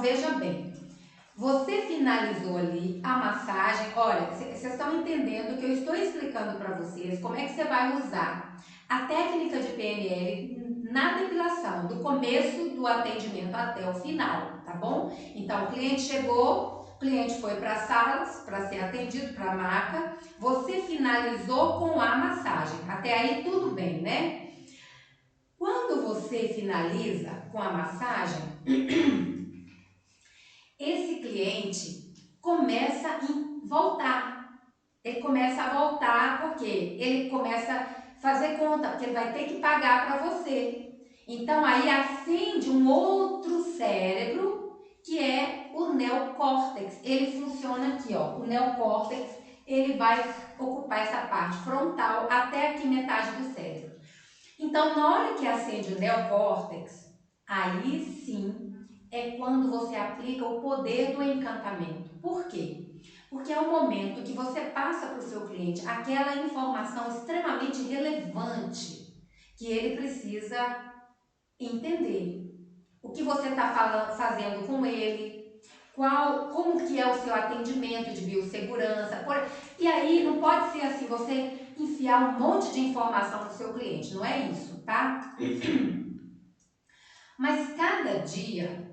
veja bem, você finalizou ali a massagem. Olha, vocês estão entendendo que eu estou explicando para vocês como é que você vai usar a técnica de PNL na depilação, do começo do atendimento até o final, tá bom? Então, o cliente chegou, o cliente foi para as salas para ser atendido, para a maca, você finalizou com a massagem. Até aí tudo bem, né? Quando você finaliza com a massagem, esse cliente começa a voltar. Ele começa a voltar porque ele começa a fazer conta, porque ele vai ter que pagar para você. Então aí acende um outro cérebro que é o neocórtex. Ele funciona aqui, ó. O neocórtex, ele vai ocupar essa parte frontal até aqui metade do cérebro. Então, na hora que acende o neocórtex, aí sim é quando você aplica o poder do encantamento. Por quê? Porque é o momento que você passa para o seu cliente aquela informação extremamente relevante que ele precisa entender. O que você está fazendo com ele, como que é o seu atendimento de biossegurança. E aí não pode ser assim, você enfiar um monte de informação no seu cliente, não é isso, tá? Mas cada dia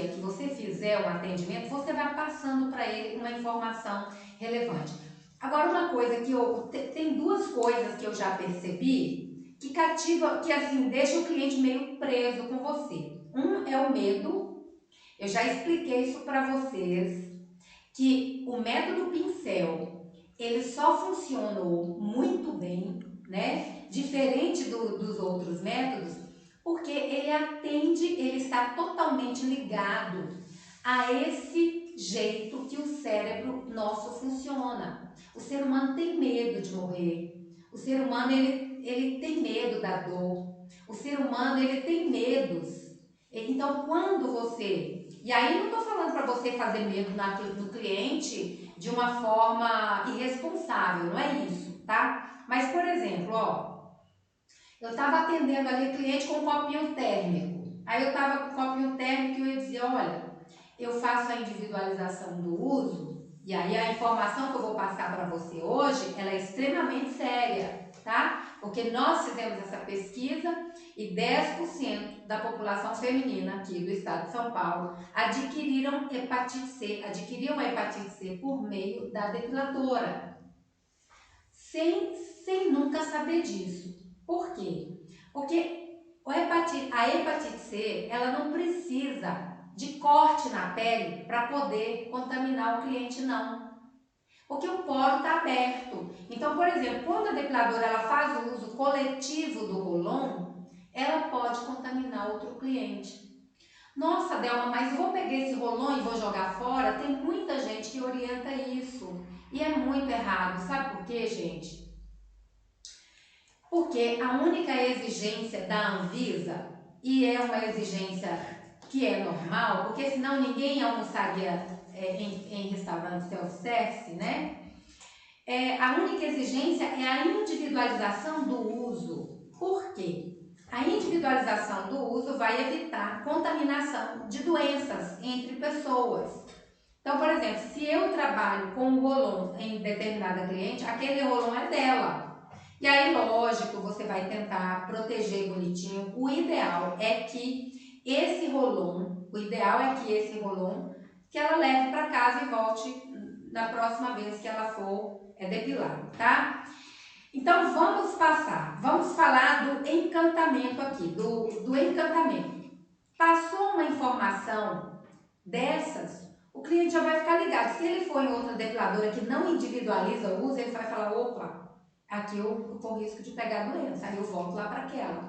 que você fizer um atendimento, você vai passando para ele uma informação relevante. Agora, uma coisa que tem duas coisas que eu já percebi que cativa, que assim, deixa o cliente meio preso com você. Um é o medo. Eu já expliquei isso para vocês, que o método pincel, ele só funcionou muito bem, né? Diferente dos outros métodos, porque ele atende, ele está totalmente ligado a esse jeito que o cérebro nosso funciona. O ser humano tem medo de morrer. O ser humano, ele tem medo da dor. O ser humano, ele tem medos. Então, quando você... E aí não estou falando para você fazer medo no cliente de uma forma irresponsável, não é isso, tá? Mas, por exemplo, ó, eu estava atendendo ali cliente com um copinho térmico. Aí eu estava com o copinho térmico e eu ia dizer, olha, eu faço a individualização do uso, e aí a informação que eu vou passar para você hoje, ela é extremamente séria, tá? Porque nós fizemos essa pesquisa e 10% da população feminina aqui do estado de São Paulo adquiriram a hepatite C por meio da depiladora, sem nunca saber disso. Por quê? Porque a hepatite C, ela não precisa de corte na pele para poder contaminar o cliente, não. Porque o poro está aberto. Então, por exemplo, quando a depiladora ela faz o uso coletivo do Rolon, ela pode contaminar outro cliente. Nossa, Delma, mas eu vou pegar esse Rolon e vou jogar fora? Tem muita gente que orienta isso. E é muito errado. Sabe por quê, gente? Porque a única exigência da Anvisa, e é uma exigência que é normal, porque senão ninguém almoçaria em restaurante self-service, né? A única exigência é a individualização do uso. Por quê? A individualização do uso vai evitar contaminação de doenças entre pessoas. Então, por exemplo, se eu trabalho com o Rolon em determinada cliente, aquele Rolon é dela. E aí, lógico, você vai tentar proteger bonitinho. O ideal é que esse Rolon, que ela leve para casa e volte na próxima vez que ela for depilar, tá? Então, vamos falar do encantamento aqui, do encantamento. Passou uma informação dessas, o cliente já vai ficar ligado. Se ele for em outra depiladora que não individualiza o uso, ele vai falar, opa, aqui eu corro risco de pegar a doença, aí eu volto lá para aquela.